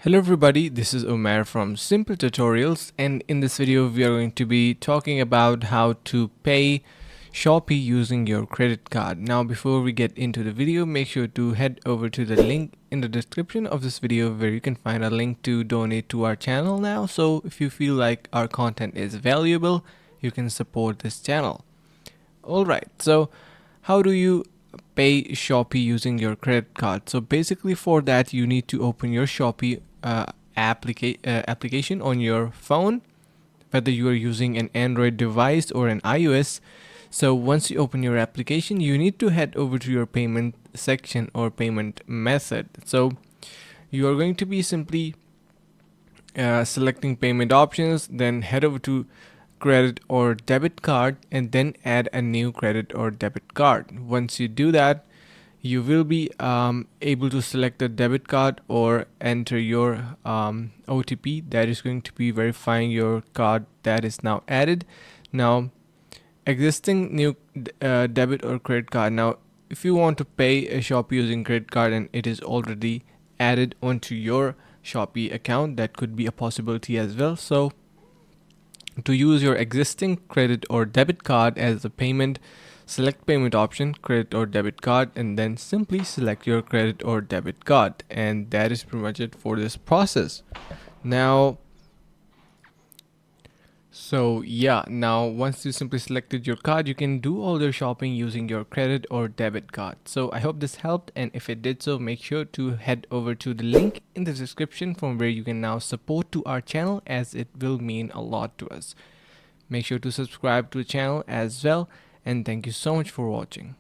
Hello everybody, this is Umar from Simple Tutorials, and in this video we are going to be talking about how to pay Shopee using your credit card. Now before we get into the video, make sure to head over to the link in the description of this video where you can find a link to donate to our channel now. So if you feel like our content is valuable, you can support this channel. Alright, so how do you pay Shopee using your credit card? So basically for that you need to open your Shopee application on your phone, whether you are using an Android device or an iOS. So once you open your application, you need to head over to your payment section or payment method. So you are going to be simply selecting payment options, then head over to credit or debit card and then add a new credit or debit card. Once you do that, you will be able to select a debit card or enter your OTP that is going to be verifying your card that is now added. Now existing new debit or credit card. Now if you want to pay a Shopee using credit card and it is already added onto your Shopee account, that could be a possibility as well. So to use your existing credit or debit card as a payment, select payment option, credit or debit card, and then simply select your credit or debit card. And that is pretty much it for this process. Now once you simply selected your card, you can do all your shopping using your credit or debit card. So I hope this helped, and if it did so, make sure to head over to the link in the description from where you can now support to our channel, as it will mean a lot to us. Make sure to subscribe to the channel as well, and thank you so much for watching.